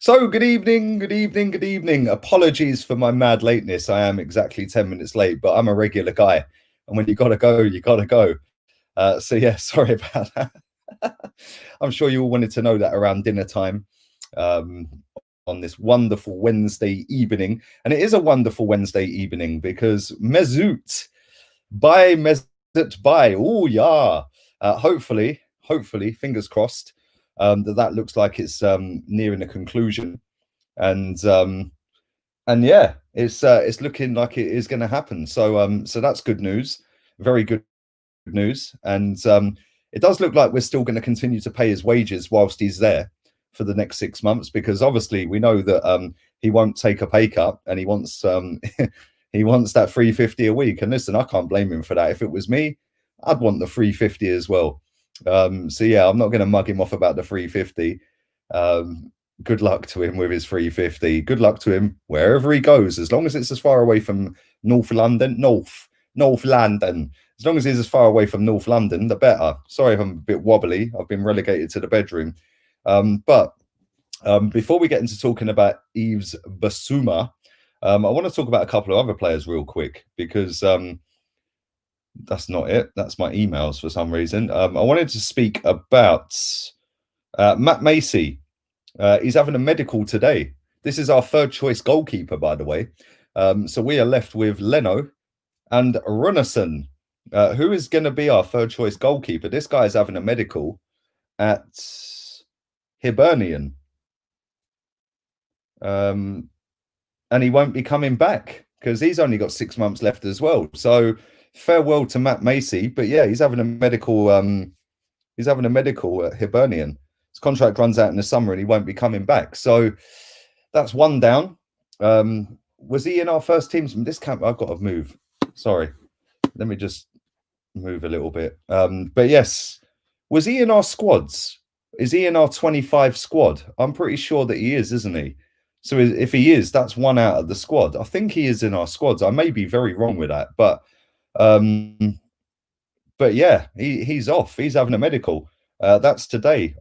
So, good evening, good evening, good evening. Apologies for my mad lateness. I am exactly 10 minutes late, but I'm a regular guy. And when you got to go, you got to go. So, yeah, sorry about that. I'm sure you all wanted to know that around dinner time um, on this wonderful Wednesday evening. And it is a wonderful Wednesday evening because Mesut by. Oh, yeah. Hopefully, fingers crossed, that looks like it's nearing a conclusion. And yeah, it's looking like it is going to happen. So that's good news, very good news. And it does look like we're still going to continue to pay his wages whilst he's there for the next 6 months, because obviously we know that he won't take a pay cut, and he wants he wants that 350 a week. And listen, I can't blame him for that. If it was me, I'd want the 350 as well. So yeah, I'm not going to mug him off about the 350. Good luck to him with his 350. Good luck to him wherever he goes, as long as it's as far away from North London. As long as he's as far away from North London, the better. Sorry if I'm a bit wobbly. I've been relegated to the bedroom. But before we get into talking about Yves Bissouma, I want to talk about a couple of other players real quick, because that's not it. That's my emails for some reason. I wanted to speak about Matt Macy. He's having a medical today. This is our third choice goalkeeper, by the way. So we are left with Leno and Runarsson. Who is going to be our third choice goalkeeper? This guy is having a medical at Hibernian. And he won't be coming back because he's only got 6 months left as well. So farewell to Matt Macy. But yeah, he's having a medical. He's having a medical at Hibernian. His contract runs out in the summer and he won't be coming back. So that's one down. Was he in our first teams? This camp, I've got to move. Sorry. Let me just move a little bit. But yes, was he in our squads? Is he in our 25 squad? I'm pretty sure that he is, isn't he? So if he is, that's one out of the squad. I think he is in our squads. I may be very wrong with that, but yeah, he's off. He's having a medical. That's today.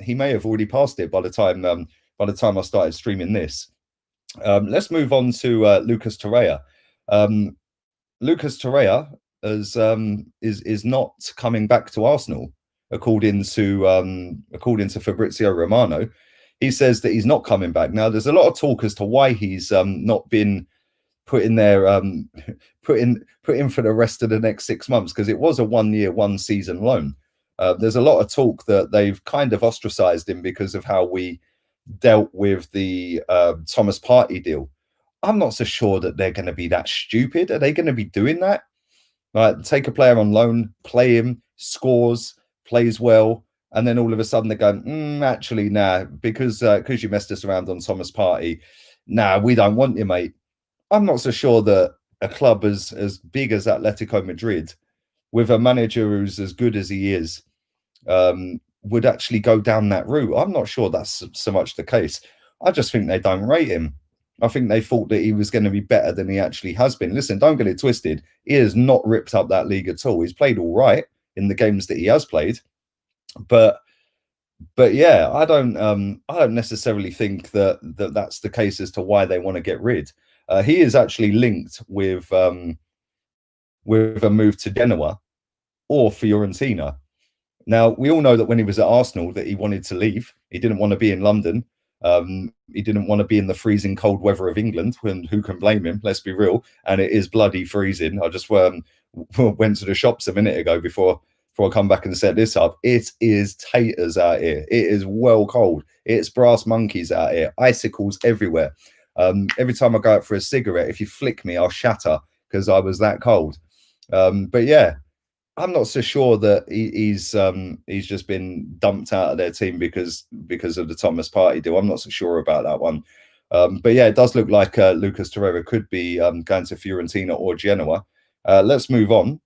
He may have already passed it by the time I started streaming this. Let's move on to Lucas Torreira. Lucas Torreira is not coming back to Arsenal, according to Fabrizio Romano. He says that he's not coming back. Now, there's a lot of talk as to why he's not been put in there, put in for the rest of the next 6 months, because it was a 1 year, 1 season loan. There's a lot of talk that they've kind of ostracized him because of how we dealt with the Thomas Partey deal. I'm not so sure that they're going to be that stupid. Are they going to be doing that? Like, take a player on loan, play him, scores, plays well, and then all of a sudden they're going, actually, nah, because you messed us around on Thomas Partey, nah, we don't want you, mate. I'm not so sure that a club as big as Atletico Madrid, with a manager who's as good as he is, would actually go down that route. I'm not sure that's so much the case. I just think they don't rate him. I think they thought that he was going to be better than he actually has been. Listen, don't get it twisted. He has not ripped up that league at all. He's played all right in the games that he has played, but yeah, I don't necessarily think that that's the case as to why they want to get rid. He is actually linked with a move to Genoa or Fiorentina. Now, we all know that when he was at Arsenal that he wanted to leave. He didn't want to be in London. He didn't want to be in the freezing cold weather of England. Who can blame him? Let's be real. And it is bloody freezing. I just went to the shops a minute ago before I come back and set this up. It is taters out here. It is well cold. It's brass monkeys out here. Icicles everywhere. Every time I go out for a cigarette, if you flick me, I'll shatter because I was that cold. But yeah, I'm not so sure that he's just been dumped out of their team because of the Thomas Partey deal. I'm not so sure about that one. But yeah, it does look like Lucas Torreira could be going to Fiorentina or Genoa. Let's move on.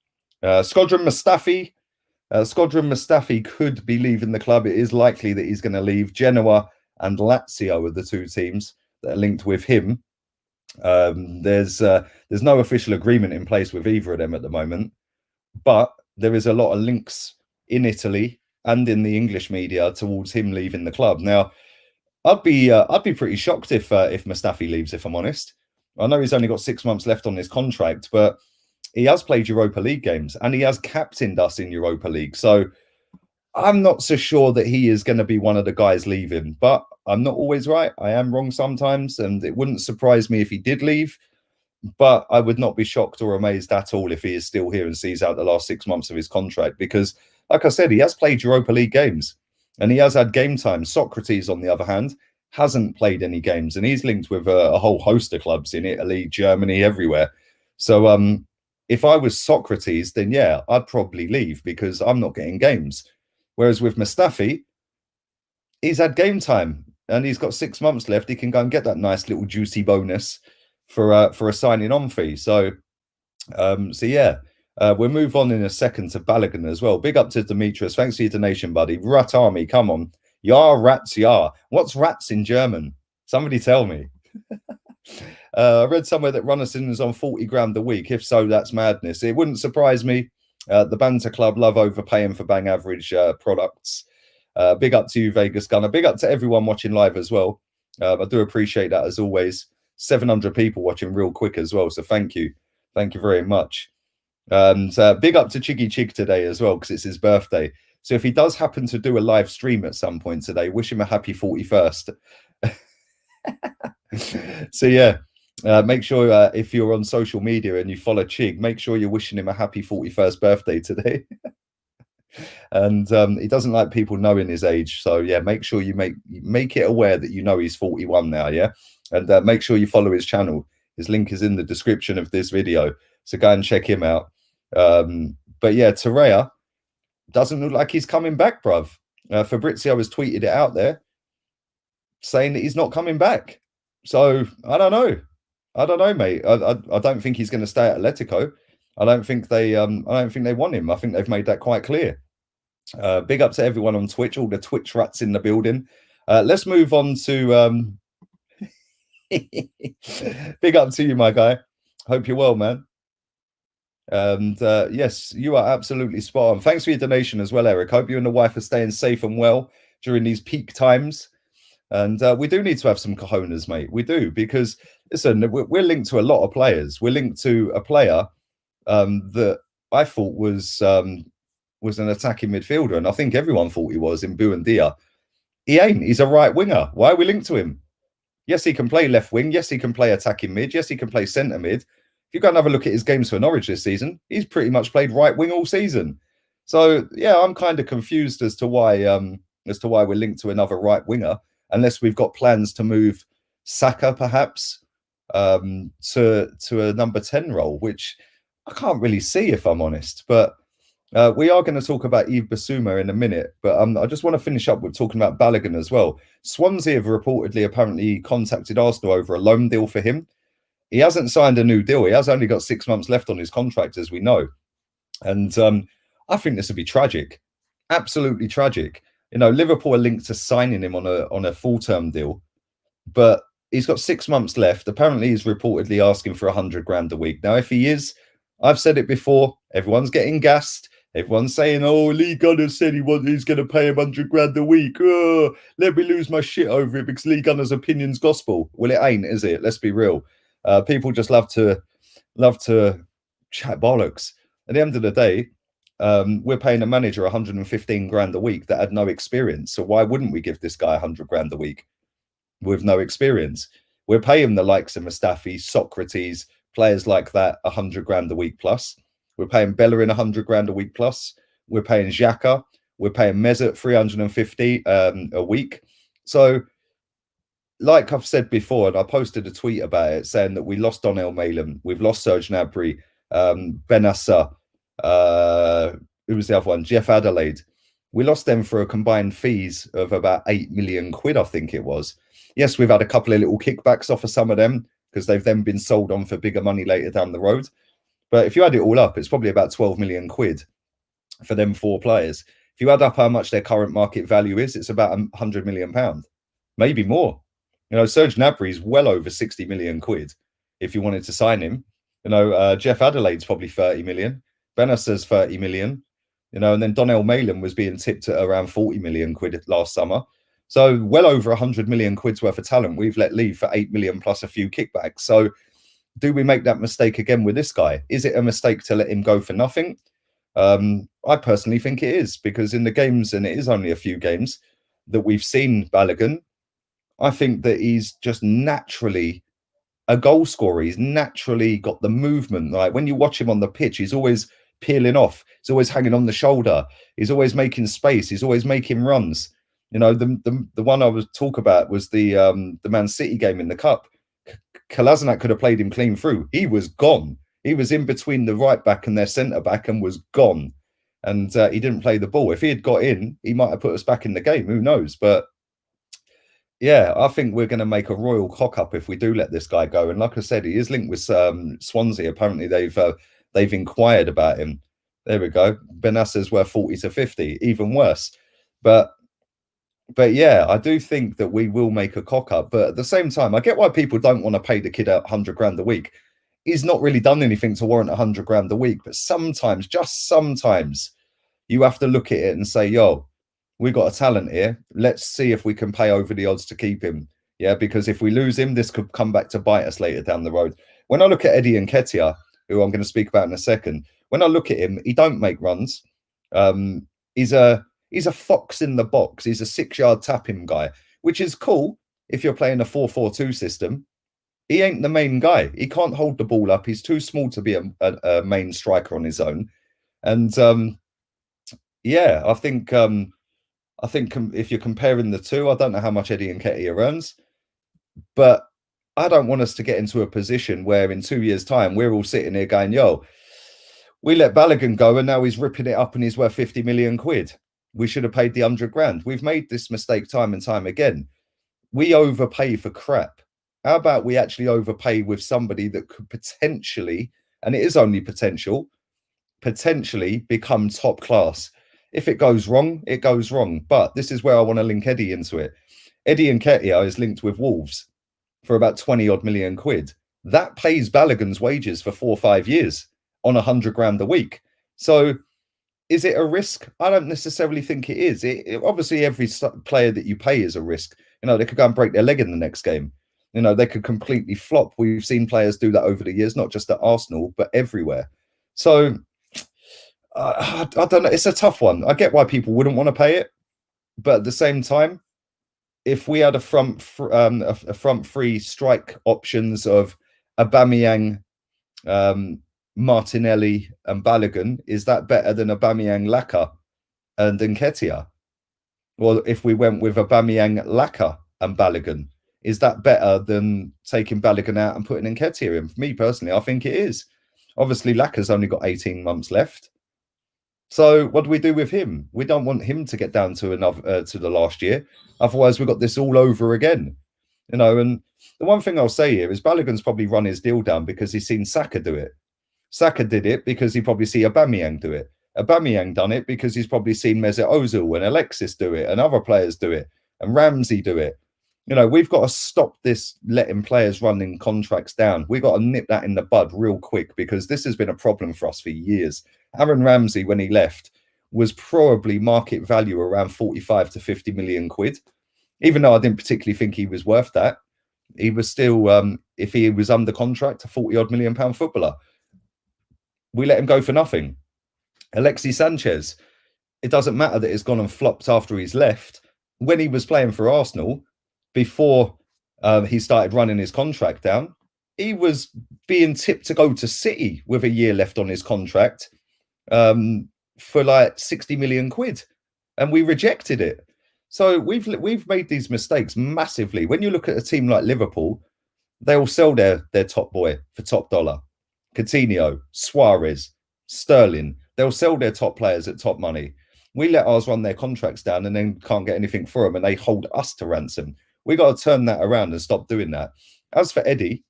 Squadron Mustafi. Squadron Mustafi could be leaving the club. It is likely that he's going to leave. Genoa and Lazio are the two teams that are linked with him. There's no official agreement in place with either of them at the moment, but there is a lot of links in Italy and in the English media towards him leaving the club. Now, I'd be pretty shocked if Mustafi leaves, if I'm honest. I know he's only got 6 months left on his contract, but he has played Europa League games and he has captained us in Europa League. So I'm not so sure that he is going to be one of the guys leaving, but I'm not always right. I am wrong sometimes, and it wouldn't surprise me if he did leave. But I would not be shocked or amazed at all if he is still here and sees out the last 6 months of his contract, because, like I said, he has played Europa League games and he has had game time. Sokratis, on the other hand, hasn't played any games, and he's linked with a whole host of clubs in Italy, Germany, everywhere. So if I was Sokratis, then yeah, I'd probably leave because I'm not getting games. Whereas with Mustafi, he's had game time and he's got 6 months left. He can go and get that nice little juicy bonus for a signing on fee. So yeah, we'll move on in a second to Balogun as well. Big up to Demetrius. Thanks for your donation, buddy. Rat Army, come on. Ja, rats, ja. What's rats in German? Somebody tell me. I read somewhere that Runnison is on 40 grand a week. If so, that's madness. It wouldn't surprise me. The Banter Club love overpaying for bang average products. Big up to you, Vegas Gunner. Big up to everyone watching live as well. I do appreciate that as always. 700 people watching real quick as well. So thank you. Thank you very much. And big up to Chiggy Chig today as well, because it's his birthday. So if he does happen to do a live stream at some point today, wish him a happy 41st. So yeah, make sure if you're on social media and you follow Chig, make sure you're wishing him a happy 41st birthday today. And he doesn't like people knowing his age, so yeah, make sure you make it aware that you know he's 41 now, yeah. And make sure you follow his channel. His link is in the description of this video, so go and check him out. But yeah, Torreira doesn't look like he's coming back, bruv. Fabrizio has tweeted it out there saying that he's not coming back. So I don't know, mate. I don't think he's going to stay at Atletico. I don't think they want him. I think they've made that quite clear. Big up to everyone on Twitch, all the Twitch rats in the building. Let's move on to big up to you, my guy. Hope you're well, man. And yes, you are absolutely spot on. Thanks for your donation as well, Eric. Hope you and the wife are staying safe and well during these peak times. And we do need to have some cojones, mate. We do, because listen, we're linked to a lot of players. We're linked to a player that I thought was an attacking midfielder, and I think everyone thought he was, in Buendia. He ain't. He's a right winger. Why are we linked to him? Yes, he can play left wing. Yes, he can play attacking mid. Yes, he can play centre mid. If you go and have a look at his games for Norwich this season, he's pretty much played right wing all season. So yeah, I'm kind of confused as to why we're linked to another right winger, unless we've got plans to move Saka perhaps to a number 10 role, which I can't really see, if I'm honest. But we are going to talk about Yves Bissouma in a minute, but I just want to finish up with talking about Balogun as well. Swansea have reportedly apparently contacted Arsenal over a loan deal for him. He hasn't signed a new deal. He has only got 6 months left on his contract, as we know. And I think this would be tragic, absolutely tragic. You know, Liverpool are linked to signing him on a full-term deal, but he's got 6 months left. Apparently, he's reportedly asking for 100 grand a week. Now, if he is, I've said it before, everyone's getting gassed. Everyone's saying, oh, Lee Gunner said he's going to pay him 100 grand a week. Oh, let me lose my shit over it because Lee Gunner's opinion's gospel. Well, it ain't, is it? Let's be real. People just love to chat bollocks. At the end of the day, we're paying a manager 115 grand a week that had no experience. So why wouldn't we give this guy 100 grand a week with no experience? We're paying the likes of Mustafi, Sokratis, players like that 100 grand a week plus. We're paying Bellerin 100 grand a week plus. We're paying Xhaka. We're paying Mesut 350 a week. So, like I've said before, and I posted a tweet about it saying that we lost Donnell Malin, we've lost Serge Gnabry, Benassa, who was the other one? Jeff Adelaide. We lost them for a combined fees of about 8 million quid, I think it was. Yes, we've had a couple of little kickbacks off of some of them because they've then been sold on for bigger money later down the road. But if you add it all up, it's probably about 12 million quid for them 4 players. If you add up how much their current market value is, it's about 100 million pound, maybe more. You know, Serge Gnabry is well over 60 million quid if you wanted to sign him. You know, Jeff Adelaide's probably 30 million. Benassa's 30 million. You know, and then Donnell Malin was being tipped at around 40 million quid last summer. So well over 100 million quid's worth of talent we've let leave for 8 million plus a few kickbacks. So do we make that mistake again with this guy? Is it a mistake to let him go for nothing? I personally think it is, because in the games, and it is only a few games that we've seen Balogun, I think that he's just naturally a goal scorer. He's naturally got the movement. Like when you watch him on the pitch, he's always peeling off. He's always hanging on the shoulder. He's always making space. He's always making runs. You know, the one I was talk about was the Man City game in the cup. Kolasinac could have played him clean through. He was gone. He was in between the right back and their centre back and was gone. And he didn't play the ball. If he had got in, he might have put us back in the game. Who knows? But yeah, I think we're going to make a royal cock up if we do let this guy go. And like I said, he is linked with Swansea. Apparently, they've inquired about him. There we go. Benassa's worth 40 to 50, even worse. But yeah, I do think that we will make a cock up. But at the same time, I get why people don't want to pay the kid out 100 grand a week. He's not really done anything to warrant 100 grand a week. But sometimes, just sometimes, you have to look at it and say, yo, we've got a talent here. Let's see if we can pay over the odds to keep him. Yeah, because if we lose him, this could come back to bite us later down the road. When I look at Eddie Nketiah, who I'm going to speak about in a second, when I look at him, he don't make runs. He's a fox in the box. He's a 6-yard tapping guy, which is cool if you're playing a 4-4-2 system. He ain't the main guy. He can't hold the ball up. He's too small to be a main striker on his own. And yeah, I think if you're comparing the two, I don't know how much Eddie Nketiah earns, but I don't want us to get into a position where in 2 years' time, we're all sitting here going, yo, we let Balogun go and now he's ripping it up and he's worth 50 million quid. We should have paid the 100 grand. We've made this mistake time and time again. We overpay for crap. How about we actually overpay with somebody that could potentially, and it is only potentially become top class. If it goes wrong, it goes wrong. But this is where I want to link Eddie into it. Eddie Nketiah is linked with Wolves for about 20 odd million quid. That pays Balogun's wages for 4 or 5 years on 100 grand a week. So is it a risk? I don't necessarily think it is. Obviously, every player that you pay is a risk. You know, they could go and break their leg in the next game. You know, they could completely flop. We've seen players do that over the years, not just at Arsenal, but everywhere. So I don't know. It's a tough one. I get why people wouldn't want to pay it, but at the same time, if we had a front three strike options of Aubameyang, Martinelli, and Balogun, is that better than Aubameyang, Laka, and Nketiah? Well, if we went with Aubameyang, Laka, and Balogun, is that better than taking Balogun out and putting Nketiah in? For me personally, I think it is. Obviously, Laka's only got 18 months left. So what do we do with him? We don't want him to get down to another to the last year. Otherwise, we've got this all over again. You know, and the one thing I'll say here is Balogun's probably run his deal down because he's seen Saka do it. Saka did it because he probably see Aubameyang do it. Aubameyang done it because he's probably seen Mesut Ozil and Alexis do it and other players do it and Ramsey do it. You know, we've got to stop this letting players running contracts down. We've got to nip that in the bud real quick because this has been a problem for us for years. Aaron Ramsey, when he left, was probably market value around 45 to 50 million quid. Even though I didn't particularly think he was worth that, he was still, if he was under contract, a 40 odd million pound footballer. We let him go for nothing. Alexis Sanchez, it doesn't matter that he's gone and flopped after he's left. When he was playing for Arsenal, before he started running his contract down, he was being tipped to go to City with a year left on his contract for like 60 million quid. And we rejected it. So we've made these mistakes massively. When you look at a team like Liverpool, they'll sell their top boy for top dollar. Coutinho, Suarez, Sterling, they'll sell their top players at top money. We let ours run their contracts down and then can't get anything for them and they hold us to ransom. We got to turn that around and stop doing that. As for Eddie,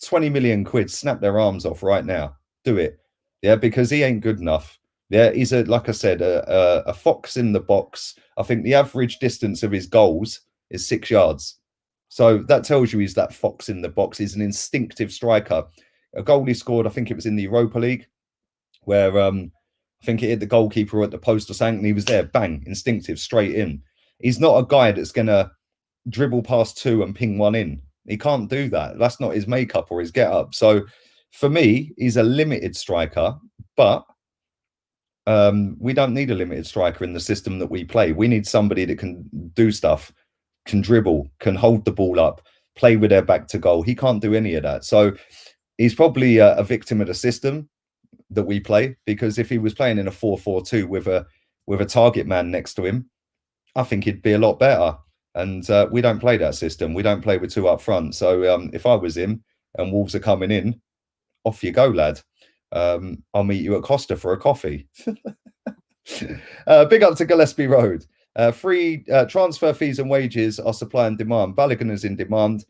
20 million quid, snap their arms off right now. Do it. Yeah, because he ain't good enough. Yeah, he's like I said, a fox in the box. I think the average distance of his goals is 6 yards. So that tells you he's that fox in the box. He's an instinctive striker. A goal he scored, I think it was in the Europa League, where I think it hit the goalkeeper at the post or something, and he was there, bang, instinctive, straight in. He's not a guy that's going to dribble past two and ping one in. He can't do that. That's not his makeup or his get up. So for me, he's a limited striker, but we don't need a limited striker in the system that we play. We need somebody that can do stuff, can dribble, can hold the ball up, play with their back to goal. He can't do any of that. So he's probably a victim of the system that we play, because if he was playing in a 4-4-2 with a target man next to him, I think he'd be a lot better. And we don't play that system. We don't play with two up front. So if I was him and Wolves are coming in, off you go, lad. I'll meet you at Costa for a coffee. Big up to Gillespie Road. Free transfer fees and wages are supply and demand. Balogun is in demand.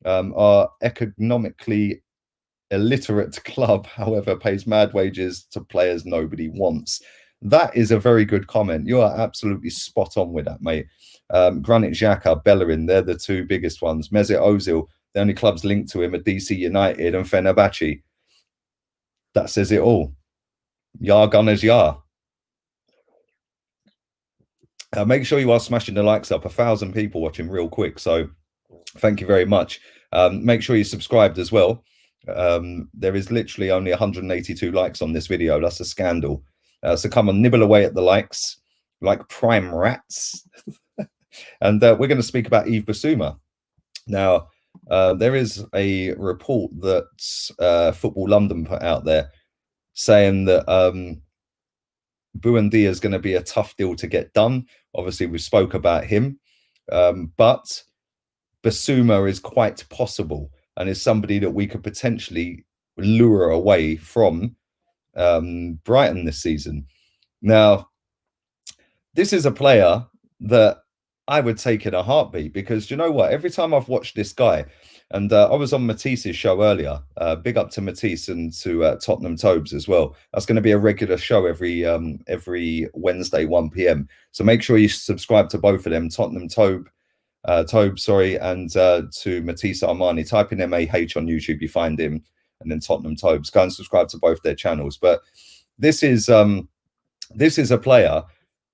Our economically illiterate club, however, pays mad wages to players nobody wants. That is a very good comment. You are absolutely spot on with that, mate. Granit Xhaka, Bellerin, they're the two biggest ones. Mesut Ozil, the only clubs linked to him are DC United and Fenerbahce. That says it all. Yar Gunners Yar. Make sure you are smashing the likes up. 1,000 people watching real quick. So thank you very much. Make sure you subscribed as well. There is literally only 182 likes on this video. That's a scandal. So come on, nibble away at the likes like prime rats. And we're going to speak about Yves Bissouma. Now, there is a report that Football London put out there saying that Buendia is going to be a tough deal to get done. Obviously, we spoke about him, but Bissouma is quite possible and is somebody that we could potentially lure away from Brighton this season. Now, this is a player that I would take in a heartbeat, because you know what? Every time I've watched this guy, and I was on Matisse's show earlier. Big up to Matisse and to Tottenham Tobes as well. That's going to be a regular show every Wednesday, 1 p.m. So make sure you subscribe to both of them, Tottenham Tobe, and to Matisse Armani. Type in MAH on YouTube, you find him, and then Tottenham Tobes. Go and subscribe to both their channels. But this is a player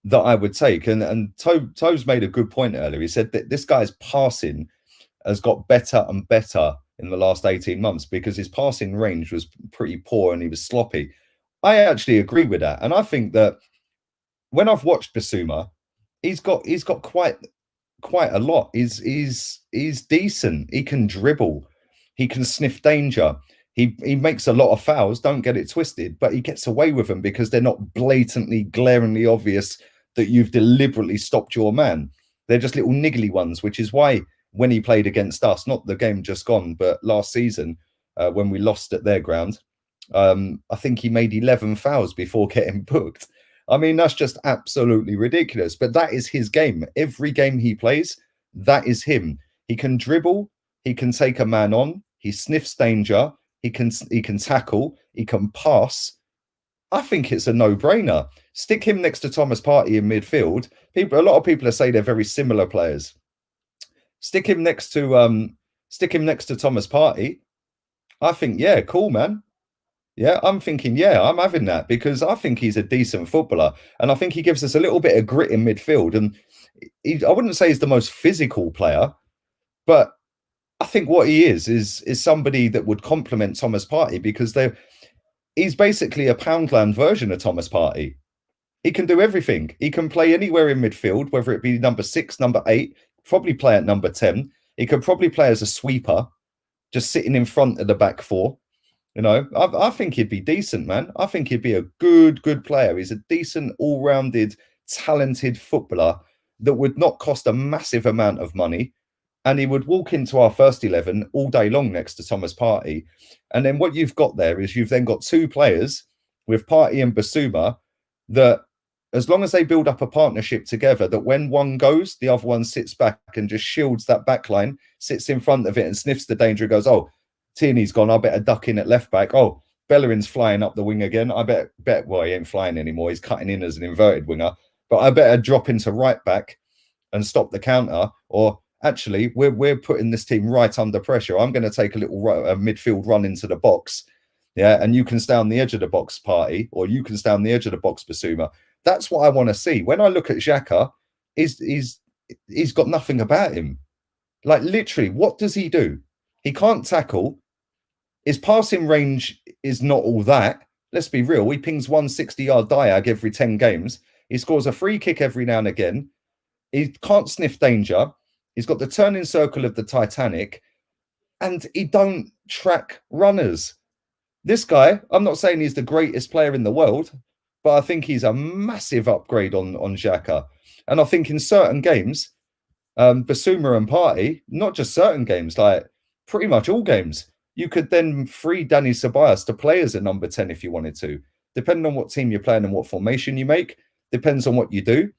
that I would take, and Tobes made a good point earlier. He said that this guy's passing has got better and better in the last 18 months because his passing range was pretty poor and he was sloppy. I actually agree with that, and I think that when I've watched Bissouma, he's got quite a lot. He's decent. He can dribble. He can sniff danger. He makes a lot of fouls. Don't get it twisted, but he gets away with them because they're not blatantly, glaringly obvious that you've deliberately stopped your man. They're just little niggly ones, which is why when he played against us, not the game just gone, but last season when we lost at their ground, I think he made 11 fouls before getting booked. I mean, that's just absolutely ridiculous. But that is his game. Every game he plays, that is him. He can dribble. He can take a man on. He sniffs danger. He can tackle. He can pass. I think it's a no-brainer. Stick him next to Thomas Partey in midfield. A lot of people say they're very similar players. Stick him next to Thomas Partey. I think, yeah, cool, man. Yeah, I'm thinking, yeah, I'm having that, because I think he's a decent footballer, and I think he gives us a little bit of grit in midfield. And I wouldn't say he's the most physical player, but I think what he is somebody that would complement Thomas Partey, because he's basically a Poundland version of Thomas Partey. He can do everything. He can play anywhere in midfield, whether it be number 6, number 8, probably play at number 10. He could probably play as a sweeper, just sitting in front of the back four. You know, I think he'd be decent, man. I think he'd be a good player. He's a decent, all-rounded, talented footballer that would not cost a massive amount of money. And he would walk into our first 11 all day long next to Thomas Partey. And then what you've got there is you've then got two players with Partey and Bissouma that, as long as they build up a partnership together, that when one goes, the other one sits back and just shields that back line, sits in front of it and sniffs the danger and goes, oh, Tierney's gone, I better duck in at left back. Oh, Bellerin's flying up the wing again. I bet, well, he ain't flying anymore. He's cutting in as an inverted winger. But I better drop into right back and stop the counter. Or actually, we're putting this team right under pressure. I'm going to take a little midfield run into the box. Yeah, and you can stay on the edge of the box, Partey, or you can stay on the edge of the box, Bissouma. That's what I want to see. When I look at Xhaka, he's he's got nothing about him. Like, literally, what does he do? He can't tackle. His passing range is not all that. Let's be real. He pings 160-yard diag every 10 games. He scores a free kick every now and again. He can't sniff danger. He's got the turning circle of the Titanic. And he don't track runners. This guy, I'm not saying he's the greatest player in the world, but I think he's a massive upgrade on Xhaka. And I think in certain games, Bissouma and Partey, not just certain games, like pretty much all games, you could then free Dani Ceballos to play as a number 10 if you wanted to, depending on what team you're playing and what formation you make, depends on what you do.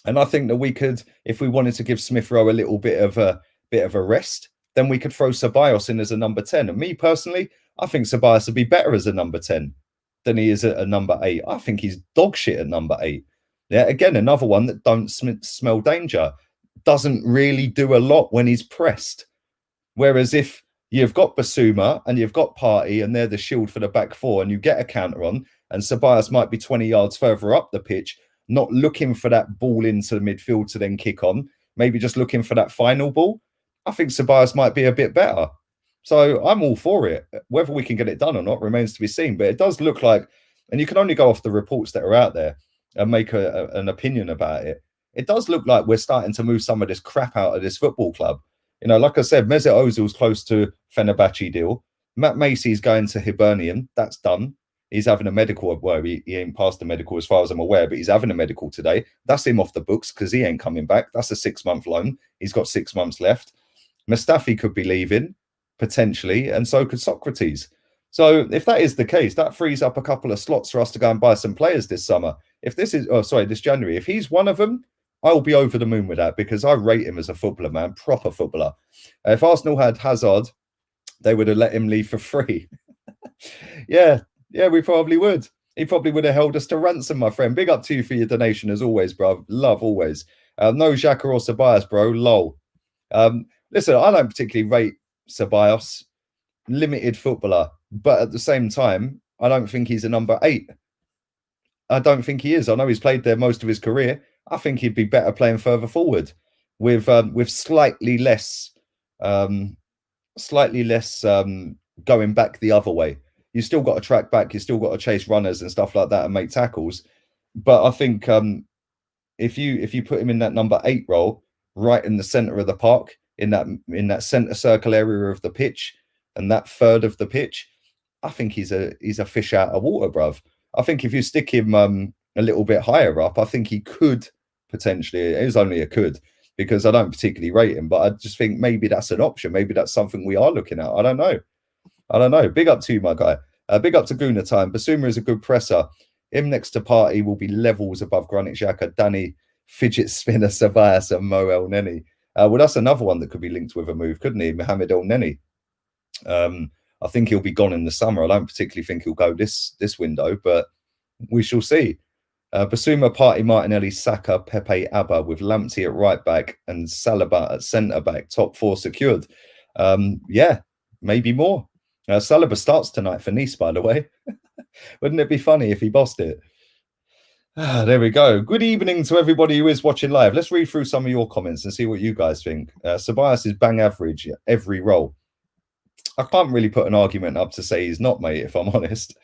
And I think that we could, if we wanted to give Smith Rowe a little bit of a rest, then we could throw Ceballos in as a number 10. And me personally, I think Ceballos would be better as a number 10 than he is at a number 8. I think he's dog shit at number 8. Yeah, again, another one that don't smell danger. Doesn't really do a lot when he's pressed. Whereas if you've got Bissouma and you've got Partey and they're the shield for the back four and you get a counter on and Ceballos might be 20 yards further up the pitch, not looking for that ball into the midfield to then kick on, maybe just looking for that final ball, I think Ceballos might be a bit better. So I'm all for it. Whether we can get it done or not remains to be seen. But it does look like, and you can only go off the reports that are out there and make an opinion about it. It does look like we're starting to move some of this crap out of this football club. You know, like I said, Mesut Ozil's close to Fenerbahce deal. Matt Macy's going to Hibernian. That's done. He's having a medical. Well, he ain't passed the medical as far as I'm aware, but he's having a medical today. That's him off the books because he ain't coming back. That's a 6-month loan. He's got 6 months left. Mustafi could be leaving, potentially, and so could Sokratis. So if that is the case, that frees up a couple of slots for us to go and buy some players this summer. If this is, this January, if he's one of them, I'll be over the moon with that because I rate him as a footballer, man, proper footballer. If Arsenal had Hazard, they would have let him leave for free. Yeah, we probably would. He probably would have held us to ransom, my friend. Big up to you for your donation as always, bro. Love always. No Xhaka or Ceballos, bro. Lol. Listen, I don't particularly rate Ceballos. Limited footballer. But at the same time, I don't think he's a number 8. I don't think he is. I know he's played there most of his career. I think he'd be better playing further forward with slightly less going back the other way. You still got to track back. You still got to chase runners and stuff like that and make tackles. But I think if you put him in that number 8 role, right in the center of the park, in that center circle area of the pitch and that third of the pitch, I think he's a fish out of water, bruv. I think if you stick him a little bit higher up, I think he could potentially. It is only a could because I don't particularly rate him, but I just think maybe that's an option. Maybe that's something we are looking at. I don't know. Big up to you, my guy. Big up to Guna time. Bissouma is a good presser. Him next to Partey will be levels above Granit Xhaka, Dani, fidget spinner, Ceballos, and Mo El Neni. Well, that's another one that could be linked with a move, couldn't he? Mohamed El Neni. I think he'll be gone in the summer. I don't particularly think he'll go this window, but we shall see. Bissouma, Partey, Martinelli, Saka, Pepe, Abba with Lamptey at right back and Saliba at centre back. Top 4 secured. Yeah, maybe more. Saliba starts tonight for Nice, by the way. Wouldn't it be funny if he bossed it? There we go. Good evening to everybody who is watching live. Let's read through some of your comments and see what you guys think. Ceballos is bang average every role. I can't really put an argument up to say he's not, mate, if I'm honest.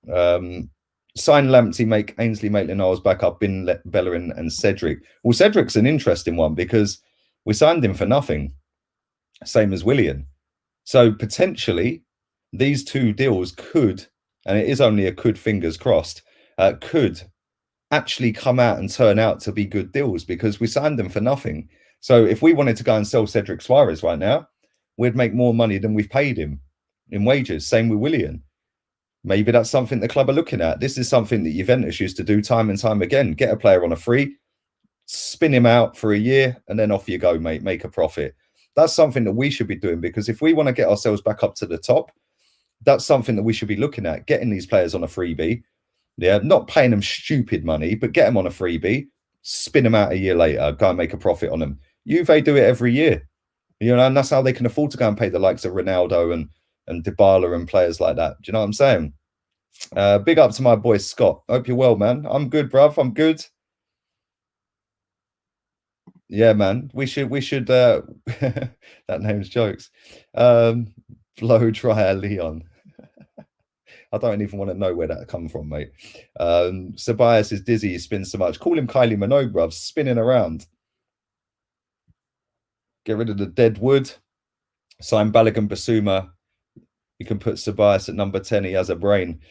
Sign Lamptey, make Ainsley Maitland-Niles back up, Bin Bellerin and Cedric. Well, Cedric's an interesting one because we signed him for nothing. Same as Willian. So potentially these two deals could, and it is only a could, fingers crossed, could actually come out and turn out to be good deals because we signed them for nothing. So if we wanted to go and sell Cedric Suarez right now, we'd make more money than we've paid him in wages. Same with Willian. Maybe that's something the club are looking at. This is something that Juventus used to do time and time again. Get a player on a free, spin him out for a year, and then off you go, mate. Make a profit. That's something that we should be doing because if we want to get ourselves back up to the top, that's something that we should be looking at. Getting these players on a freebie. Yeah, not paying them stupid money, but get them on a freebie, spin them out a year later, go and make a profit on them. Juve do it every year. You know, and that's how they can afford to go and pay the likes of Ronaldo and Dybala and players like that. Do you know what I'm saying? Big up to my boy Scott. Hope you're well, man. I'm good, bruv. I'm good. Yeah, man. We should that name's jokes. Blow dryer Leon. I don't even want to know where that come from, mate. Sabias is dizzy, he spins so much. Call him Kylie Minogue, bruv, spinning around. Get rid of the dead wood. Sign Balogun Bissouma. You can put Sabias at number 10. He has a brain.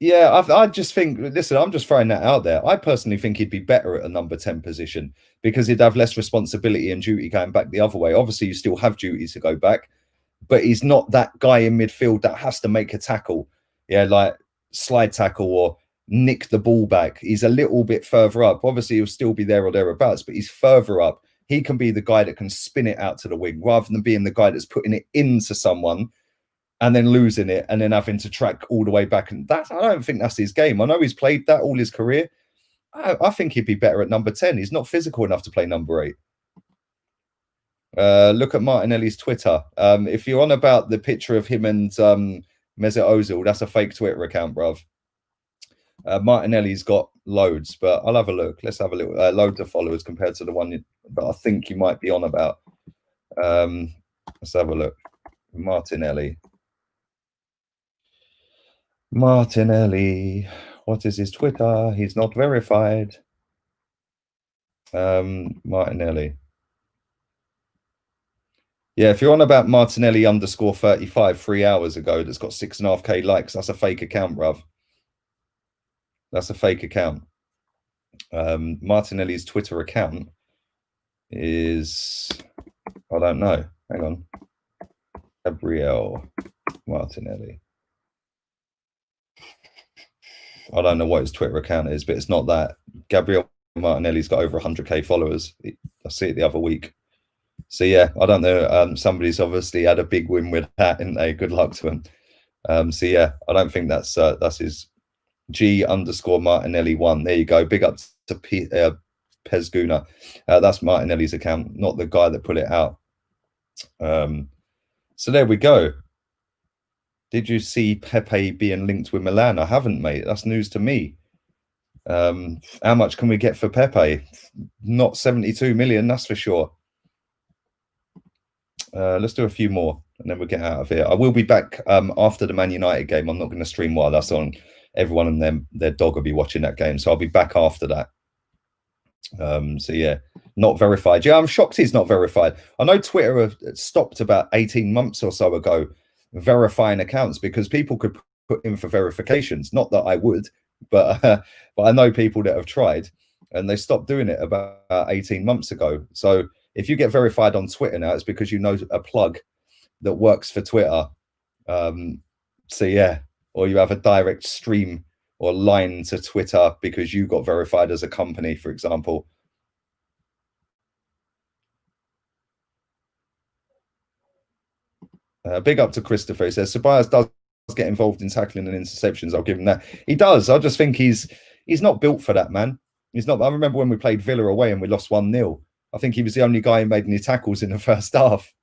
Yeah, I just think, listen, I'm just throwing that out there. I personally think he'd be better at a number 10 position because he'd have less responsibility and duty going back the other way. Obviously, you still have duties to go back, but he's not that guy in midfield that has to make a tackle. Yeah, like slide tackle or nick the ball back. He's a little bit further up. Obviously, he'll still be there or thereabouts, but he's further up. He can be the guy that can spin it out to the wing rather than being the guy that's putting it into someone and then losing it and then having to track all the way back. And I don't think that's his game. I know he's played that all his career. I think he'd be better at number 10. He's not physical enough to play number 8. Look at Martinelli's Twitter. If you're on about the picture of him and Mesut Ozil, that's a fake Twitter account, bruv. Martinelli's got loads, but I'll have a look. Let's have a look. Loads of followers compared to the one that I think you might be on about. Let's have a look. Martinelli. What is his Twitter? He's not verified. Martinelli. Yeah, if you're on about Martinelli _35 3 hours ago, that's got 6.5k likes, that's a fake account, bruv. That's a fake account. Martinelli's Twitter account is, I don't know. Hang on. Gabriel Martinelli. I don't know what his Twitter account is, but it's not that. Gabriel Martinelli's got over 100k followers. I see it the other week. So yeah, I don't know. Somebody's obviously had a big win with that, didn't they? Good luck to him. So yeah, I don't think that's his G_Martinelli 1. There you go. Big up to Pezguna. That's Martinelli's account, not the guy that put it out. So there we go. Did you see Pepe being linked with Milan? I haven't, mate. That's news to me. How much can we get for Pepe? Not 72 million, that's for sure. Let's do a few more and then we'll get out of here. I will be back after the Man United game. I'm not going to stream while that's on. Everyone and their dog will be watching that game. So I'll be back after that. So yeah, not verified. Yeah, I'm shocked he's not verified. I know Twitter stopped about 18 months or so ago verifying accounts because people could put in for verifications. Not that I would, but I know people that have tried and they stopped doing it about 18 months ago. So if you get verified on Twitter now, it's because you know a plug that works for Twitter. So yeah, or you have a direct stream or line to Twitter because you got verified as a company, for example. Big up to Christopher. He says Sabias does get involved in tackling and interceptions. I'll give him that. He does. I just think he's not built for that, man. He's not. I remember when we played Villa away and we lost 1-0. I think he was the only guy who made any tackles in the first half.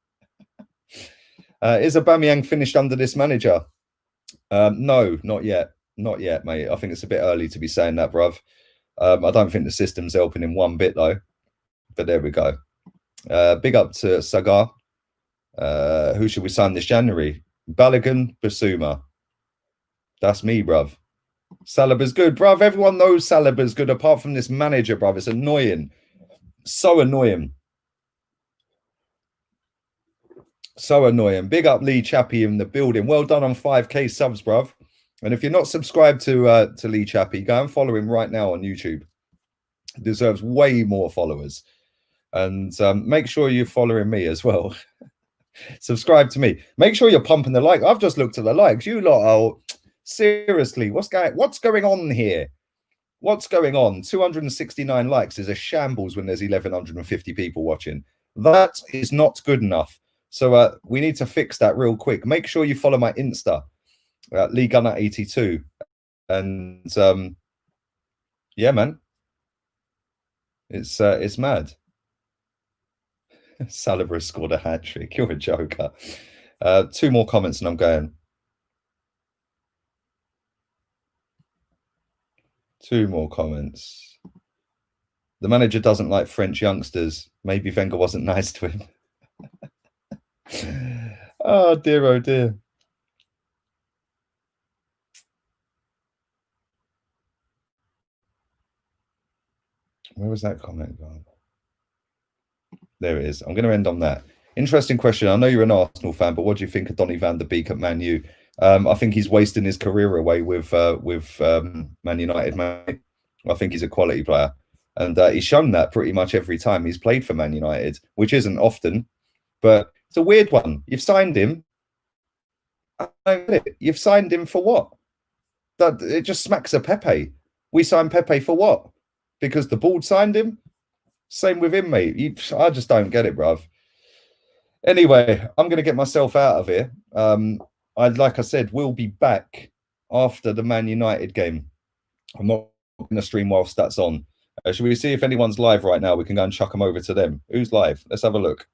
Is Aubameyang finished under this manager? No, not yet. Not yet, mate. I think it's a bit early to be saying that, bruv. I don't think the system's helping him one bit, though. But there we go. Big up to Sagar. Who should we sign this January? Balogun, Bissouma. That's me, bruv. Saliba's good, bruv. Everyone knows Saliba's good apart from this manager, bruv. It's annoying. So annoying. So annoying. Big up Lee Chappie in the building. Well done on 5k subs, bruv. And if you're not subscribed to Lee Chappie, go and follow him right now on YouTube. He deserves way more followers. And make sure you're following me as well. Subscribe to me. Make sure you're pumping the like. I've just looked at the likes. You lot are seriously. What's going on here? What's going on? 269 likes is a shambles when there's 1,150 people watching. That is not good enough. So we need to fix that real quick. Make sure you follow my Insta, Lee Gunner 82, and yeah, man, it's mad. Saliba scored a hat trick. You're a joker. 2 more comments and I'm going. 2 more comments. The manager doesn't like French youngsters. Maybe Wenger wasn't nice to him. Oh dear, oh dear. Where was that comment gone? There it is. I'm going to end on that. Interesting question. I know you're an Arsenal fan, but what do you think of Donny van der Beek at Man U? I think he's wasting his career away with Man United. Mate. I think he's a quality player, and he's shown that pretty much every time he's played for Man United, which isn't often, but it's a weird one. You've signed him. I don't get it. You've signed him for what? That it just smacks of Pepe. We signed Pepe for what? Because the board signed him. Same with him, mate. I just don't get it, bruv. Anyway, I'm going to get myself out of here. Like I said, we'll be back after the Man United game. I'm not going to stream whilst that's on. Should we see if anyone's live right now? We can go and chuck them over to them. Who's live? Let's have a look.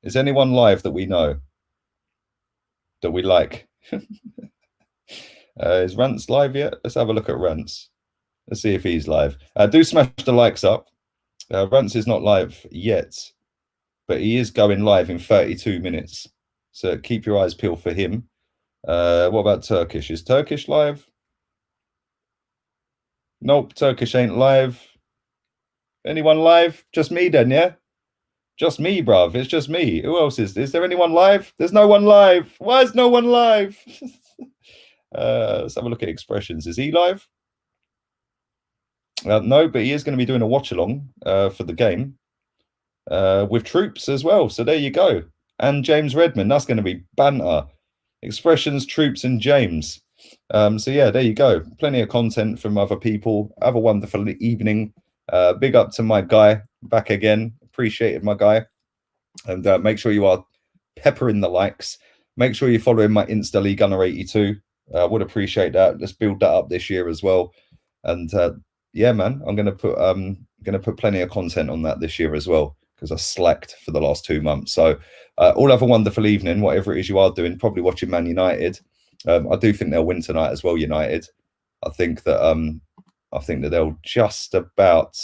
Is anyone live that we know? That we like? Is Rance live yet? Let's have a look at Rance. Let's see if he's live. Do smash the likes up. Rance is not live yet, but he is going live in 32 minutes. So keep your eyes peeled for him. What about Turkish? Is Turkish live? Nope, Turkish ain't live. Anyone live? Just me then, yeah? Just me, bruv. It's just me. Who else is there anyone live? There's no one live. Why is no one live? Let's have a look at expressions. Is he live? No, but he is going to be doing a watch along for the game with troops as well. So there you go. And James Redmond. That's going to be banter. Expressions, troops, and James. So yeah, there you go. Plenty of content from other people. Have a wonderful evening. Big up to my guy back again. Appreciated my guy. And make sure you are peppering the likes. Make sure you're following my Insta Lee Gunner 82. Would appreciate that. Let's build that up this year as well. And yeah, man, I'm gonna put plenty of content on that this year as well, because I slacked for the last 2 months. So all have a wonderful evening, whatever it is you are doing. Probably watching Man United. I do think they'll win tonight as well. United. I think that they'll just about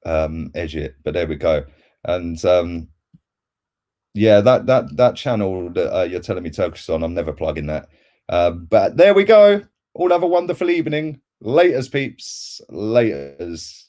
edge it. But there we go. And yeah, that channel that you're telling me Turkish on, I'm never plugging that. But there we go. All have a wonderful evening. Laters, peeps. Laters.